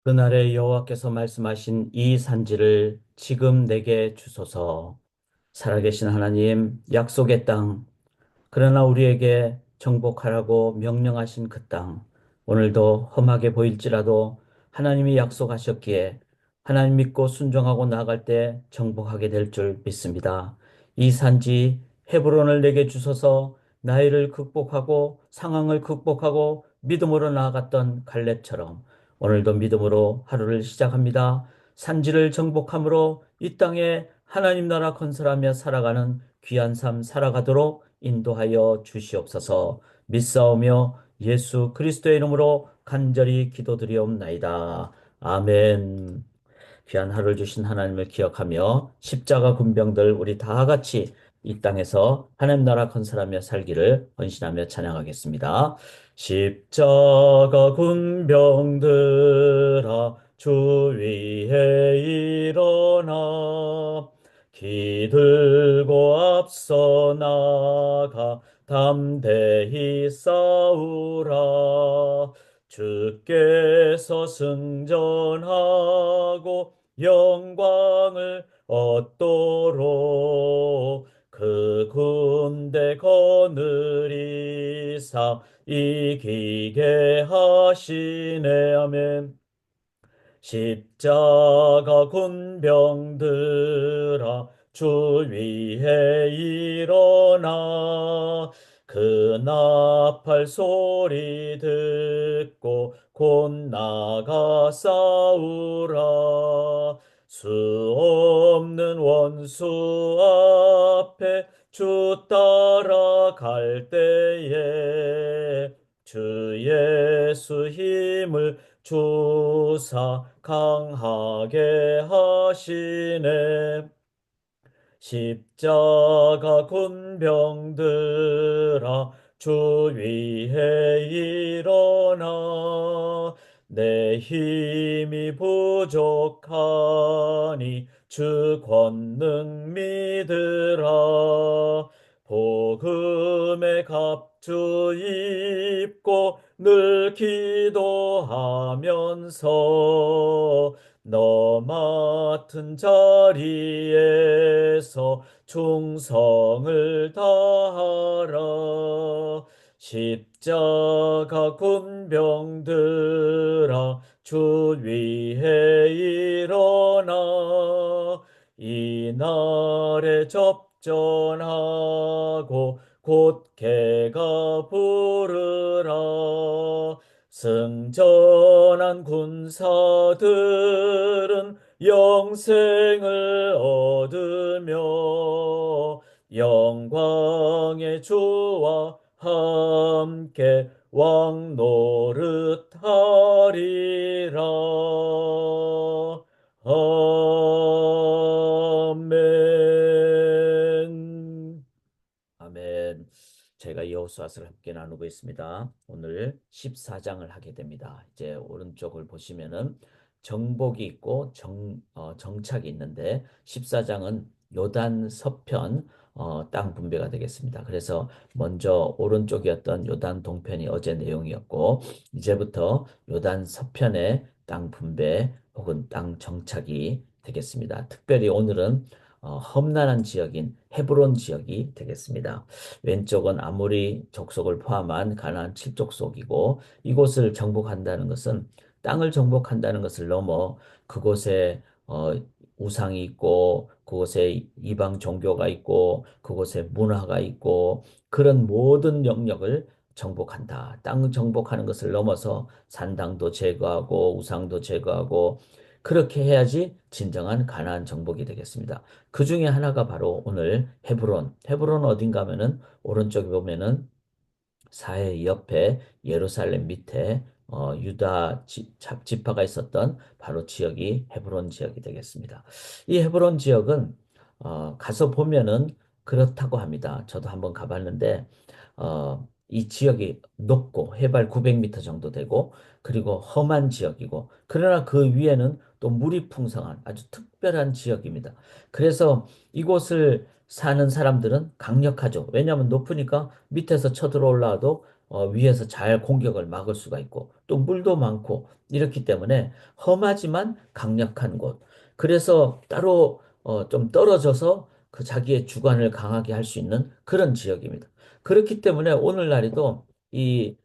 그날에 여호와께서 말씀하신 이 산지를 지금 내게 주소서. 살아계신 하나님, 약속의 땅, 그러나 우리에게 정복하라고 명령하신 그 땅, 오늘도 험하게 보일지라도 하나님이 약속하셨기에 하나님 믿고 순종하고 나아갈 때 정복하게 될 줄 믿습니다. 이 산지 헤브론을 내게 주소서. 나이를 극복하고 상황을 극복하고 믿음으로 나아갔던 갈렙처럼 오늘도 믿음으로 하루를 시작합니다. 산지를 정복함으로 이 땅에 하나님 나라 건설하며 살아가는 귀한 삶 살아가도록 인도하여 주시옵소서. 믿사오며 예수 그리스도의 이름으로 간절히 기도드리옵나이다. 아멘. 귀한 하루를 주신 하나님을 기억하며 십자가 군병들 우리 다 같이 이 땅에서 하나님 나라 건설하며 살기를 헌신하며 찬양하겠습니다. 십자가 군병들아 주 위에 일어나 기들고 앞서 나가 담대히 싸우라. 주께서 승전하고 영광을 얻도록 그 군대 거느리사 이기게 하시네. 아멘. 십자가 군병들아 주 위에 일어나 그 나팔 소리 듣고 곧 나가 싸우라. 수 없는 원수 앞에 주 따라갈 때에 주 예수 힘을 주사 강하게 하시네. 십자가 군병들아 주 위에 일어나 내 힘이 부족하니 주 권능 믿으라. 복음의 갑주 입고 늘 기도하면서 너 맡은 자리에서 충성을 다하라. 십자가 군병들아 주 위에 일어나 이날에 접전하고 곧 개가 부르라. 승전한 군사들은 영생을 얻으며 영광의 주와 함께 왕 노릇하리라. 아멘. 아멘. 제가 여호수아서를 함께 나누고 있습니다. 오늘 14장을 하게 됩니다. 이제 오른쪽을 보시면은 정복이 있고 정착이 있는데 14장은 요단 서편 땅 분배가 되겠습니다. 그래서 먼저 오른쪽이었던 요단 동편이 어제 내용이었고 이제부터 요단 서편의 땅 분배 혹은 땅 정착이 되겠습니다. 특별히 오늘은 험난한 지역인 헤브론 지역이 되겠습니다. 왼쪽은 아모리 족속을 포함한 가나안 7족속이고 이곳을 정복한다는 것은 땅을 정복한다는 것을 넘어 그곳에 우상이 있고 그곳에 이방 종교가 있고 그곳에 문화가 있고 그런 모든 영역을 정복한다. 땅 정복하는 것을 넘어서 산당도 제거하고 우상도 제거하고 그렇게 해야지 진정한 가나안 정복이 되겠습니다. 그 중에 하나가 바로 오늘 헤브론. 헤브론 어딘가 하면은 오른쪽에 보면은 사해 옆에 예루살렘 밑에 유다 지파가 있었던 바로 지역이 헤브론 지역이 되겠습니다. 이 헤브론 지역은 가서 보면은 그렇다고 합니다. 저도 한번 가봤는데 이 지역이 높고 해발 900m 정도 되고 그리고 험한 지역이고 그러나 그 위에는 또 물이 풍성한 아주 특별한 지역입니다. 그래서 이곳을 사는 사람들은 강력하죠. 왜냐하면 높으니까 밑에서 쳐들어올라도 위에서 잘 공격을 막을 수가 있고 또 물도 많고 이렇기 때문에 험하지만 강력한 곳. 그래서 따로 좀 떨어져서 그 자기의 주관을 강하게 할 수 있는 그런 지역입니다. 그렇기 때문에 오늘날에도 이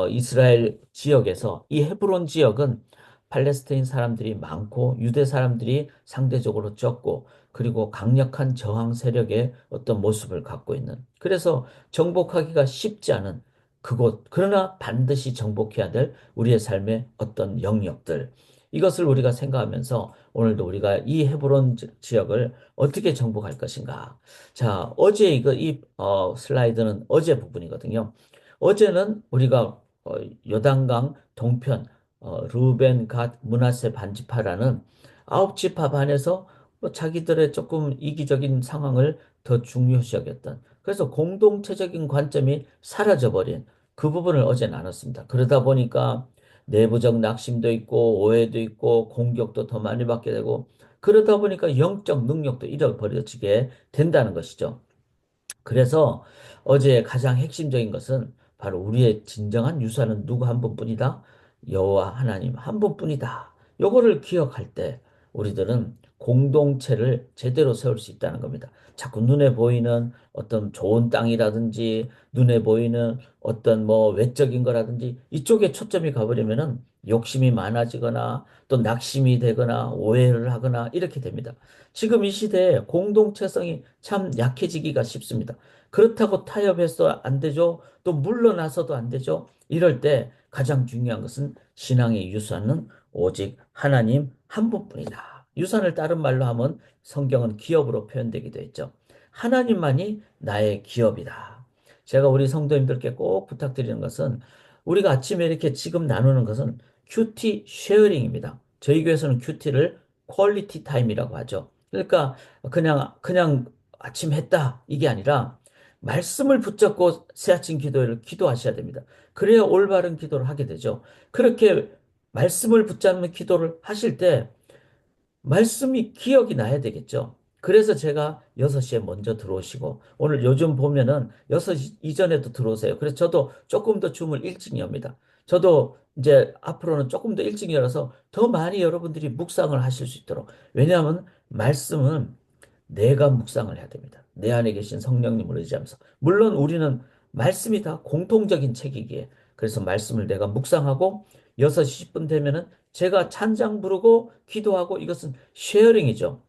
이스라엘 지역에서 이 헤브론 지역은 팔레스타인 사람들이 많고 유대 사람들이 상대적으로 적고 그리고 강력한 저항 세력의 어떤 모습을 갖고 있는 그래서 정복하기가 쉽지 않은 그곳 그러나 반드시 정복해야 될 우리의 삶의 어떤 영역들 이것을 우리가 생각하면서 오늘도 우리가 이 헤브론 지역을 어떻게 정복할 것인가. 자, 어제 이 슬라이드는 어제 부분이거든요. 어제는 우리가 요단강 동편 루벤, 갓, 므낫세 반지파라는 아홉 지파 반에서 자기들의 조금 이기적인 상황을 더 중요시 여겼던 그래서 공동체적인 관점이 사라져버린 그 부분을 어제 나눴습니다. 그러다 보니까 내부적 낙심도 있고 오해도 있고 공격도 더 많이 받게 되고 그러다 보니까 영적 능력도 잃어버려지게 된다는 것이죠. 그래서 어제 가장 핵심적인 것은 바로 우리의 진정한 유산은 누구 한 분뿐이다. 여호와 하나님 한 분뿐이다. 요거를 기억할 때 우리들은 공동체를 제대로 세울 수 있다는 겁니다. 자꾸 눈에 보이는 어떤 좋은 땅이라든지 눈에 보이는 어떤 뭐 외적인 거라든지 이쪽에 초점이 가버리면은 욕심이 많아지거나 또 낙심이 되거나 오해를 하거나 이렇게 됩니다. 지금 이 시대에 공동체성이 참 약해지기가 쉽습니다. 그렇다고 타협해서 안 되죠. 또 물러나서도 안 되죠. 이럴 때 가장 중요한 것은 신앙의 유산은 오직 하나님 한 분뿐이다. 유산을 다른 말로 하면 성경은 기업으로 표현되기도 했죠. 하나님만이 나의 기업이다. 제가 우리 성도님들께 꼭 부탁드리는 것은 우리가 아침에 이렇게 지금 나누는 것은 큐티 쉐어링입니다. 저희 교회에서는 큐티를 퀄리티 타임이라고 하죠. 그러니까 그냥 아침 했다 이게 아니라 말씀을 붙잡고 새아침 기도를 기도하셔야 됩니다. 그래야 올바른 기도를 하게 되죠. 그렇게 말씀을 붙잡는 기도를 하실 때 말씀이 기억이 나야 되겠죠. 그래서 제가 6시에 먼저 들어오시고 오늘 요즘 보면은 6시 이전에도 들어오세요. 그래서 저도 조금 더 줌을 일찍 엽니다. 저도 이제 앞으로는 조금 더 일찍 열어서 더 많이 여러분들이 묵상을 하실 수 있도록. 왜냐하면 말씀은 내가 묵상을 해야 됩니다. 내 안에 계신 성령님을 의지하면서. 물론 우리는 말씀이 다 공통적인 책이기에 그래서 말씀을 내가 묵상하고 6시 10분 되면은 제가 찬장 부르고 기도하고 이것은 쉐어링이죠.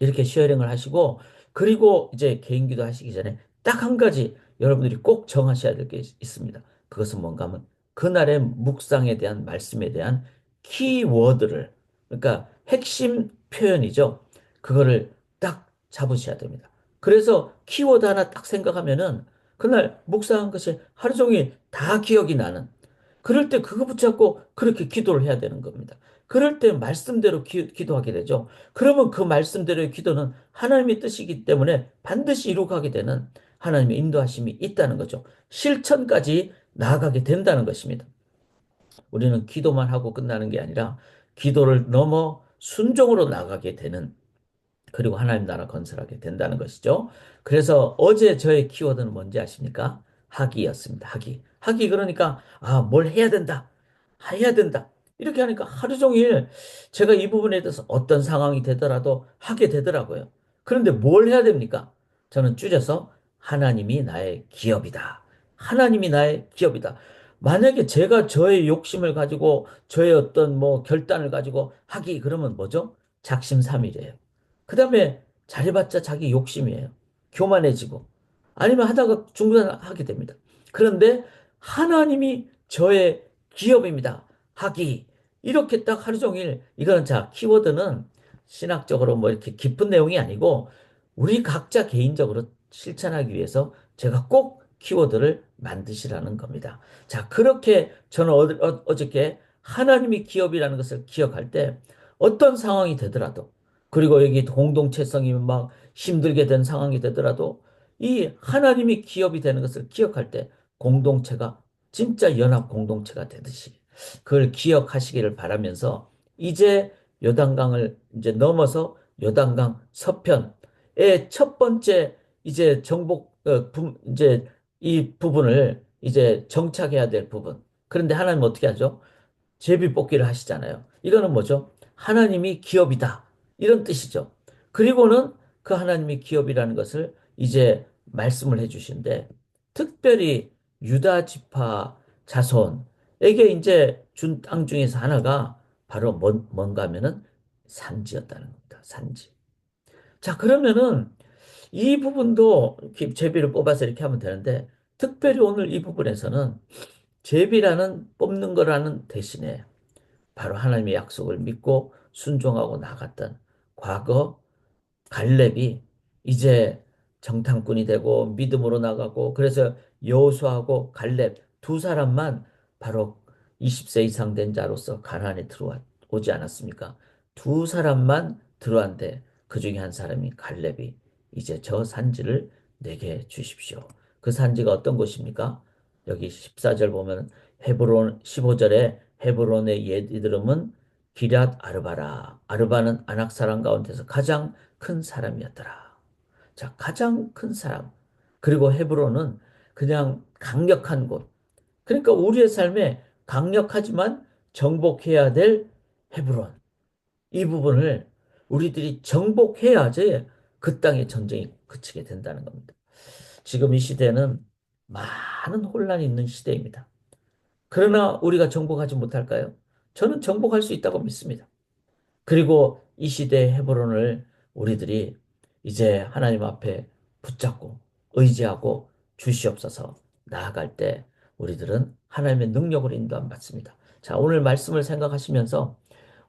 이렇게 쉐어링을 하시고 그리고 이제 개인 기도 하시기 전에 딱 한 가지 여러분들이 꼭 정하셔야 될 게 있습니다. 그것은 뭔가 하면 그날의 묵상에 대한 말씀에 대한 키워드를 그러니까 핵심 표현이죠. 그거를 딱 잡으셔야 됩니다. 그래서 키워드 하나 딱 생각하면은 그날 묵상한 것이 하루 종일 다 기억이 나는 그럴 때 그거 붙잡고 그렇게 기도를 해야 되는 겁니다. 그럴 때 말씀대로 기도하게 되죠. 그러면 그 말씀대로의 기도는 하나님의 뜻이기 때문에 반드시 이루어가게 되는 하나님의 인도하심이 있다는 거죠. 실천까지 나아가게 된다는 것입니다. 우리는 기도만 하고 끝나는 게 아니라 기도를 넘어 순종으로 나가게 되는 그리고 하나님 나라 건설하게 된다는 것이죠. 그래서 어제 저의 키워드는 뭔지 아십니까? 하기였습니다. 하기. 하기 그러니까 뭘 해야 된다. 해야 된다. 이렇게 하니까 하루 종일 제가 이 부분에 대해서 어떤 상황이 되더라도 하게 되더라고요. 그런데 뭘 해야 됩니까? 저는 줄여서 하나님이 나의 기업이다. 하나님이 나의 기업이다. 만약에 제가 저의 욕심을 가지고 저의 어떤 뭐 결단을 가지고 하기 그러면 뭐죠? 작심삼일이에요. 그 다음에 잘해봤자 자기 욕심이에요. 교만해지고. 아니면 하다가 중단하게 됩니다. 그런데 하나님이 저의 기업입니다. 하기. 이렇게 딱 하루 종일, 이거는 자, 키워드는 신학적으로 뭐 이렇게 깊은 내용이 아니고, 우리 각자 개인적으로 실천하기 위해서 제가 꼭 키워드를 만드시라는 겁니다. 자, 그렇게 저는 어저께 하나님이 기업이라는 것을 기억할 때 어떤 상황이 되더라도 그리고 여기 공동체성이 막 힘들게 된 상황이 되더라도 이 하나님이 기업이 되는 것을 기억할 때 공동체가 진짜 연합 공동체가 되듯이 그걸 기억하시기를 바라면서 이제 요단강을 이제 넘어서 요단강 서편의 첫 번째 이제 이제 이 부분을 이제 정착해야 될 부분. 그런데 하나님은 어떻게 하죠? 제비뽑기를 하시잖아요. 이거는 뭐죠? 하나님이 기업이다. 이런 뜻이죠. 그리고는 그 하나님이 기업이라는 것을 이제 말씀을 해주신데, 특별히 유다 지파 자손에게 이제 준 땅 중에서 하나가 바로 뭔가 하면은 산지였다는 겁니다. 산지. 자, 그러면은 이 부분도 이렇게 제비를 뽑아서 이렇게 하면 되는데, 특별히 오늘 이 부분에서는 제비라는 뽑는 거라는 대신에 바로 하나님의 약속을 믿고 순종하고 나갔던 과거 갈렙이 이제 정탐꾼이 되고 믿음으로 나가고, 그래서 여호수아하고 갈렙 두 사람만 바로 20세 이상 된 자로서 가나안에 들어오지 않았습니까? 두 사람만 들어왔는데 그 중에 한 사람이 갈렙이 이제 저 산지를 내게 주십시오. 그 산지가 어떤 곳입니까? 여기 14절 보면 헤브론, 15절에 헤브론의 옛 이름은 기럇 아르바라. 아르바는 아낙 사람 가운데서 가장 큰 사람이었더라. 자, 가장 큰 사람. 그리고 헤브론은 그냥 강력한 곳. 그러니까 우리의 삶에 강력하지만 정복해야 될 헤브론. 이 부분을 우리들이 정복해야지 그 땅의 전쟁이 그치게 된다는 겁니다. 지금 이 시대는 많은 혼란이 있는 시대입니다. 그러나 우리가 정복하지 못할까요? 저는 정복할 수 있다고 믿습니다. 그리고 이 시대의 헤브론을 우리들이 이제 하나님 앞에 붙잡고 의지하고 주시옵소서 나아갈 때 우리들은 하나님의 능력으로 인도함 받습니다. 자, 오늘 말씀을 생각하시면서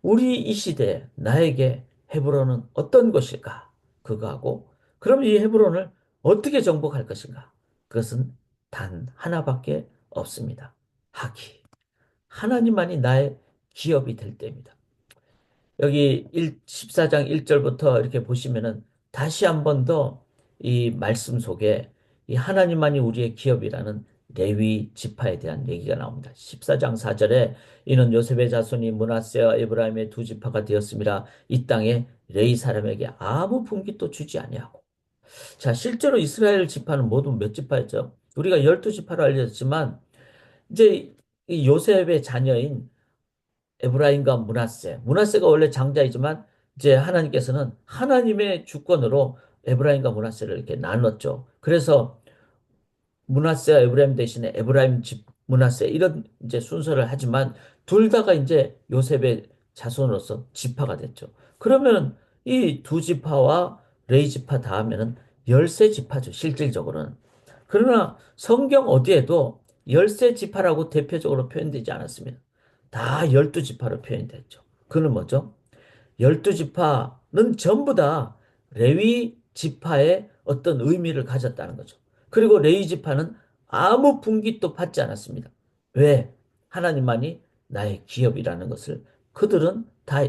우리 이 시대에 나에게 헤브론은 어떤 것일까? 그거하고 그럼 이 헤브론을 어떻게 정복할 것인가? 그것은 단 하나밖에 없습니다. 하기. 하나님만이 나의 기업이 될 때입니다. 여기 14장 1절부터 이렇게 보시면은 다시 한 번 더 이 말씀 속에 이 하나님만이 우리의 기업이라는 레위 지파에 대한 얘기가 나옵니다. 14장 4절에 이는 요셉의 자손이 므낫세와 에브라임의 두 지파가 되었습니다. 이 땅에 레위 사람에게 아무 분깃도 주지 아니하고. 자, 실제로 이스라엘 지파는 모두 몇 지파였죠? 우리가 12지파로 알려졌지만 이제 이 요셉의 자녀인 에브라임과 므낫세. 므낫세가 원래 장자이지만 이제 하나님께서는 하나님의 주권으로 에브라임과 므낫세를 이렇게 나눴죠. 그래서 므낫세와 에브라임 대신에 에브라임 집 므낫세 이런 이제 순서를 하지만 둘 다가 이제 요셉의 자손으로서 지파가 됐죠. 그러면 이 두 지파와 레위 지파 다 하면은 13지파죠. 실질적으로는. 그러나 성경 어디에도 13지파라고 대표적으로 표현되지 않았습니다. 다 12지파로 표현됐죠. 그는 뭐죠? 12지파는 전부 다 레위 지파의 어떤 의미를 가졌다는 거죠. 그리고 레위 지파는 아무 분깃도 받지 않았습니다. 왜? 하나님만이 나의 기업이라는 것을 그들은 다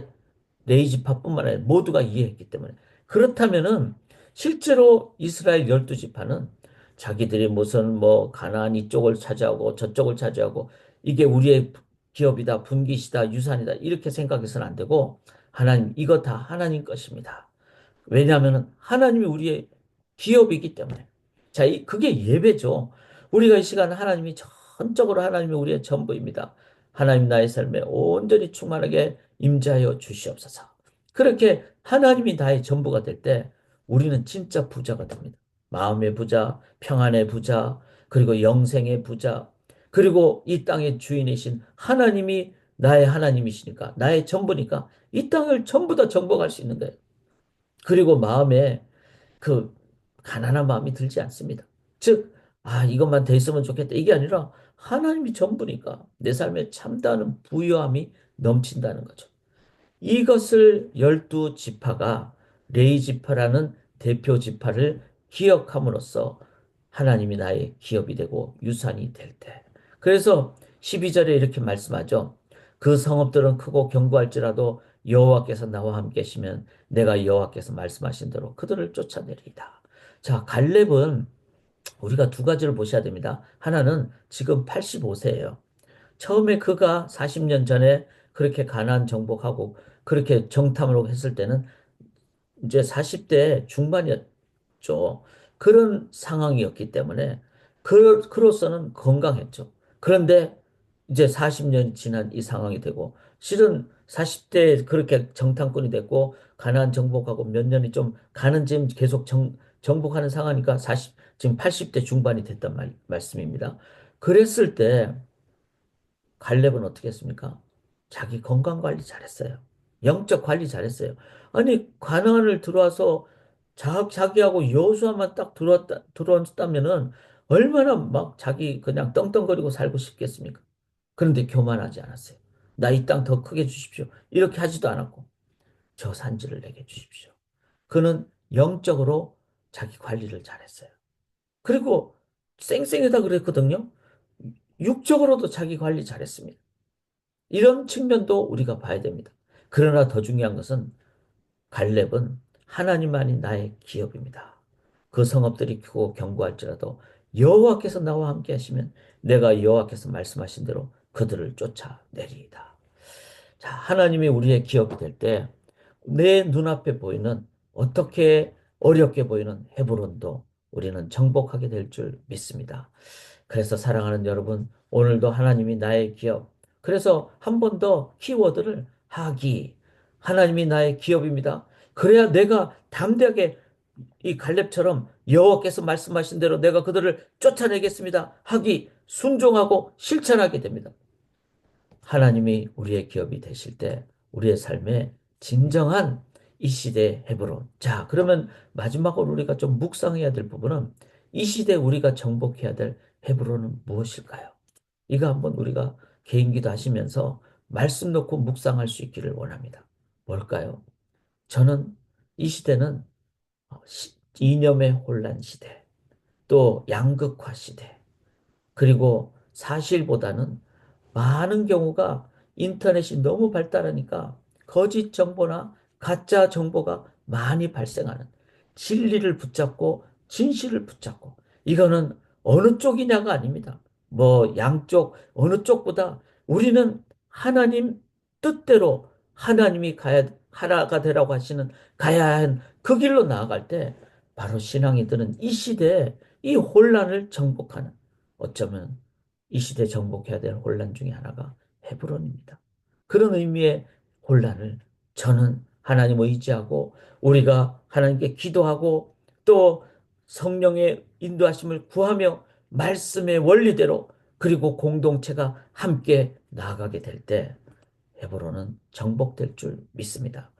레위 지파뿐만 아니라 모두가 이해했기 때문에. 그렇다면은 실제로 이스라엘 12지파는 자기들이 무슨 뭐 가나안 이쪽을 차지하고 저쪽을 차지하고 이게 우리의 기업이다, 분깃이다, 유산이다 이렇게 생각해서는 안 되고 하나님 이거 다 하나님 것입니다. 왜냐하면 하나님이 우리의 기업이기 때문에. 자, 그게 예배죠. 우리가 이 시간 하나님이 전적으로 하나님이 우리의 전부입니다. 하나님 나의 삶에 온전히 충만하게 임재하여 주시옵소서. 그렇게 하나님이 나의 전부가 될 때 우리는 진짜 부자가 됩니다. 마음의 부자, 평안의 부자, 그리고 영생의 부자, 그리고 이 땅의 주인이신 하나님이 나의 하나님이시니까, 나의 전부니까 이 땅을 전부 다 정복할 수 있는 거예요. 그리고 마음에 그 가난한 마음이 들지 않습니다. 즉, 아, 이것만 돼 있으면 좋겠다. 이게 아니라 하나님이 전부니까 내 삶에 참다는 부유함이 넘친다는 거죠. 이것을 12지파가 레위 지파라는 대표 지파를 기억함으로써 하나님이 나의 기업이 되고 유산이 될 때. 그래서 12절에 이렇게 말씀하죠. 그 성읍들은 크고 견고할지라도 여호와께서 나와 함께 계시면 내가 여호와께서 말씀하신 대로 그들을 쫓아내리이다. 자, 갈렙은 우리가 두 가지를 보셔야 됩니다. 하나는 지금 85세예요. 처음에 그가 40년 전에 그렇게 가나안 정복하고 그렇게 정탐을 했을 때는 이제 40대 중반이었죠. 그런 상황이었기 때문에 그로서는 건강했죠. 그런데 이제 40년 지난 이 상황이 되고 실은 40대에 그렇게 정탐꾼이 됐고 가나안 정복하고 몇 년이 좀 가는 지금 계속 정복하는 상황이니까 40 지금 80대 중반이 됐단 말씀입니다. 그랬을 때 갈렙은 어떻게 했습니까? 자기 건강 관리 잘했어요. 영적 관리 잘했어요. 아니, 가나안을 들어와서 자기하고 여호수아만 딱 들어왔다면은 얼마나 막 자기 그냥 떵떵거리고 살고 싶겠습니까? 그런데 교만하지 않았어요. 나 이 땅 더 크게 주십시오. 이렇게 하지도 않았고, 저 산지를 내게 주십시오. 그는 영적으로 자기 관리를 잘했어요. 그리고 쌩쌩하다 그랬거든요. 육적으로도 자기 관리 잘했습니다. 이런 측면도 우리가 봐야 됩니다. 그러나 더 중요한 것은 갈렙은 하나님만이 나의 기업입니다. 그 성읍들이 크고 견고할지라도 여호와께서 나와 함께 하시면 내가 여호와께서 말씀하신 대로 그들을 쫓아내리이다. 자, 하나님이 우리의 기업이 될 때 내 눈앞에 보이는 어떻게 어렵게 보이는 헤브론도 우리는 정복하게 될 줄 믿습니다. 그래서 사랑하는 여러분, 오늘도 하나님이 나의 기업. 그래서 한 번 더 키워드를 하기. 하나님이 나의 기업입니다. 그래야 내가 담대하게 이 갈렙처럼 여호와께서 말씀하신 대로 내가 그들을 쫓아내겠습니다. 하기 순종하고 실천하게 됩니다. 하나님이 우리의 기업이 되실 때 우리의 삶에 진정한 이 시대의 헤브론. 자, 그러면 마지막으로 우리가 좀 묵상해야 될 부분은 이 시대 우리가 정복해야 될 헤브론은 무엇일까요? 이거 한번 우리가 개인기도 하시면서 말씀 놓고 묵상할 수 있기를 원합니다. 뭘까요? 저는 이 시대는 이념의 혼란 시대, 또 양극화 시대, 그리고 사실보다는 많은 경우가 인터넷이 너무 발달하니까 거짓 정보나 가짜 정보가 많이 발생하는 진리를 붙잡고 진실을 붙잡고 이거는 어느 쪽이냐가 아닙니다. 뭐 양쪽 어느 쪽보다 우리는 하나님 뜻대로 하나님이 하나가 되라고 하시는 가야 한 그 길로 나아갈 때 바로 신앙이 드는 이 시대에 이 혼란을 정복하는 어쩌면 이 시대 정복해야 될 혼란 중에 하나가 헤브론입니다. 그런 의미의 혼란을 저는 하나님 의지하고 우리가 하나님께 기도하고 또 성령의 인도하심을 구하며 말씀의 원리대로 그리고 공동체가 함께 나아가게 될 때 헤브론은 정복될 줄 믿습니다.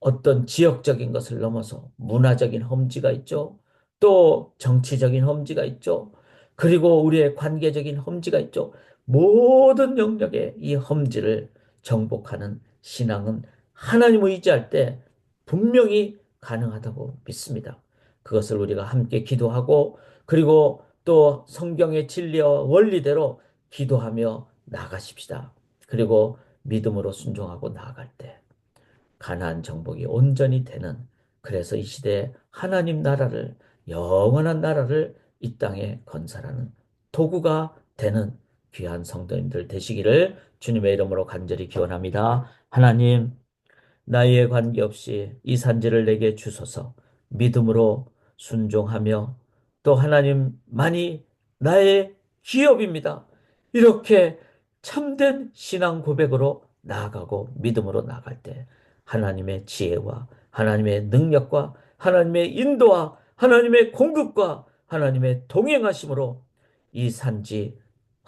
어떤 지역적인 것을 넘어서 문화적인 험지가 있죠. 또 정치적인 험지가 있죠. 그리고 우리의 관계적인 험지가 있죠. 모든 영역의 이 험지를 정복하는 신앙은 하나님 의지할 때 분명히 가능하다고 믿습니다. 그것을 우리가 함께 기도하고 그리고 또 성경의 진리와 원리대로 기도하며 나가십시다. 그리고 믿음으로 순종하고 나아갈 때 가나안 정복이 온전히 되는 그래서 이 시대에 하나님 나라를 영원한 나라를 이 땅에 건설하는 도구가 되는 귀한 성도님들 되시기를 주님의 이름으로 간절히 기원합니다. 하나님 나이에 관계없이 이 산지를 내게 주소서 믿음으로 순종하며 또 하나님만이 나의 기업입니다. 이렇게 참된 신앙 고백으로 나아가고 믿음으로 나아갈 때 하나님의 지혜와 하나님의 능력과 하나님의 인도와 하나님의 공급과 하나님의 동행하심으로 이 산지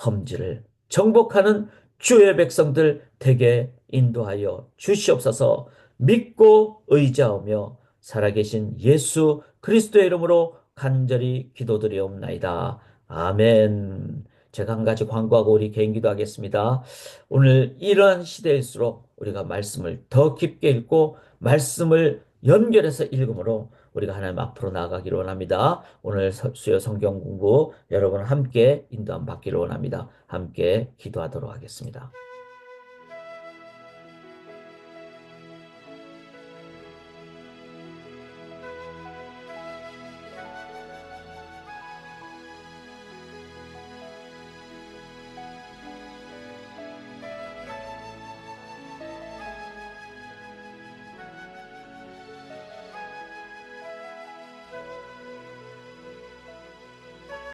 험지를 정복하는 주의 백성들 되게 인도하여 주시옵소서. 믿고 의지하며 살아계신 예수 그리스도의 이름으로 간절히 기도드리옵나이다. 아멘. 제가 한 가지 광고하고 우리 개인 기도하겠습니다. 오늘 이러한 시대일수록 우리가 말씀을 더 깊게 읽고 말씀을 연결해서 읽음으로 우리가 하나님 앞으로 나아가기를 원합니다. 오늘 수요 성경 공부 여러분 함께 인도함 받기를 원합니다. 함께 기도하도록 하겠습니다.